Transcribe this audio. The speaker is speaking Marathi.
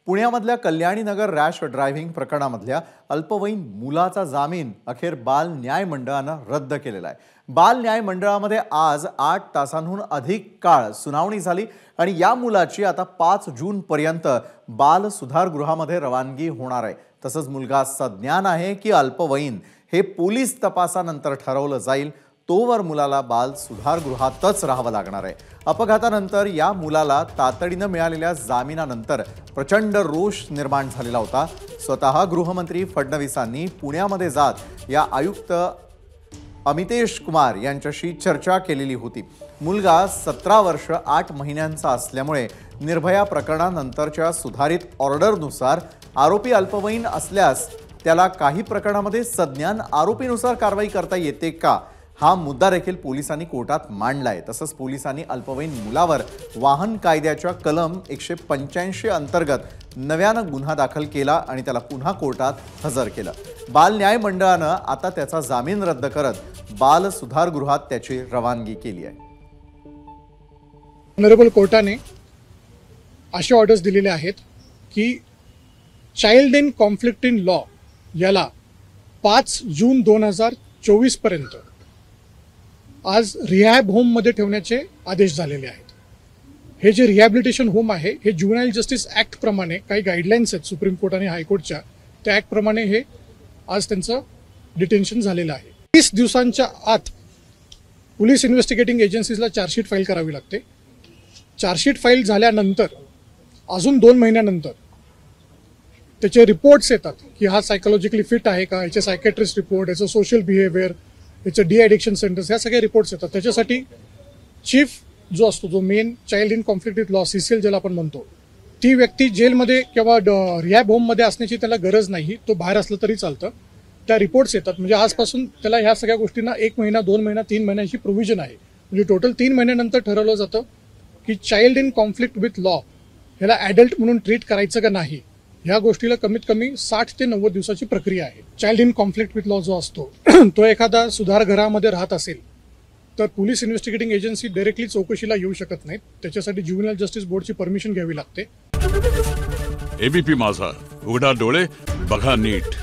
पुण्यामधल्या कल्याणी नगर रॅश ड्रायव्हिंग प्रकरणामधल्या अल्पवयीन मुलाचा जामीन अखेर बाल न्याय मंडळानं रद्द केलेला आहे। बाल न्याय मंडळामध्ये आज 8 तासांहून अधिक काळ सुनावणी झाली आणि या मुलाची आता 5 जून पर्यंत बाल सुधारगृहामध्ये रवानगी होणार आहे। तसंच मुलगा सज्ञान आहे की अल्पवयीन हे पोलीस तपासानंतर ठरवलं जाईल। तोवर मुलाला बाल सुधारगृहातच राहावं लागणार आहे। अपघातानंतर या मुलाला तातडीने मिळालेल्या जामिनानंतर प्रचंड रोष निर्माण झालेला होता। स्वतः गृहमंत्री फडणवीसांनी पुण्यामध्ये जात या आयुक्त अमितेश कुमार यांच्याशी चर्चा केलेली होती। मुलगा 17 वर्ष 8 महिन्यांचा असल्यामुळे निर्भया प्रकरणानंतरच्या सुधारित ऑर्डरनुसार आरोपी अल्पवयीन असल्यास त्याला काही प्रकरणामध्ये सज्ञान आरोपीनुसार कारवाई करता येते का, हा मुद्दा देखील पोलिसांनी कोर्टात मांडलाय। तसंच पोलिसांनी अल्पवयीन मुलावर वाहन कायद्याच्या कलम 185 अंतर्गत नव्यानं गुन्हा दाखल केला आणि त्याला पुन्हा कोर्टात हजर केलं। बाल न्याय मंडळानं आता त्याचा जामीन रद्द करत बाल सुधारगृहात त्याची रवानगी केली आहे। ऑनरेबल कोर्टाने असे ऑर्डर्स दिलेले आहेत की child in conflict in law याला 5 जून 2024 पर्यंत आज रिहॅब होममध्ये ठेवण्याचे आदेश झालेले आहेत। हे जे रिहॅबिलिटेशन होम आहे हे ज्युव्हेनाइल जस्टिस ॲक्ट प्रमाणे काही गाईडलाईन्स आहेत सुप्रीम कोर्ट आणि हायकोर्टच्या, त्या ॲक्ट प्रमाणे हे आज त्यांचं डिटेन्शन झालेलं आहे। 30 दिवसांच्या आत पोलीस इन्व्हेस्टिगेटिंग एजन्सीजला चार्जशीट फाईल करावी लागते। चार्जशीट फाईल झाल्यानंतर अजून 2 महिन्यानंतर त्याचे रिपोर्ट्स येतात की हा सायकोलॉजिकली फिट आहे का, याचे सायकॅट्रिस्ट रिपोर्ट, याचं सोशल बिहेवियर, याचं डी ॲडिक्शन सेंटर्स, ह्या सगळे रिपोर्ट्स येतात। त्याच्यासाठी चीफ जो असतो, जो main child in conflict with law CCL ज्याला आपण म्हणतो, ती व्यक्ती जेलमध्ये किंवा रिहॅब होममध्ये असण्याची त्याला गरज नाही, तो बाहेर असलं तरी चालतं। त्या रिपोर्ट्स येतात म्हणजे आजपासून त्याला ह्या सगळ्या गोष्टींना 1 महिना 2 महिना 3 महिन्याची प्रोव्हिजन आहे। म्हणजे टोटल 3 महिन्यानंतर ठरवलं जातं की child in conflict with law ह्याला ॲडल्ट म्हणून ट्रीट करायचं का नाही। ह्या गोष्टीला कमीत कमी 60 ते 90 दिवसाची प्रक्रिया आहे। Child in conflict with law जो असतो तो एखादा सुधारगृहामध्ये राहत असेल तर पोलीस इन्व्हेस्टिगेटिंग एजन्सी डायरेक्टली चौकशीला येऊ शकत नाहीत। त्याच्यासाठी ज्युव्हेनाइल जस्टिस बोर्डची परमिशन घ्यावी लागते। ABP माझा, उघडा डोळे बघा नीट।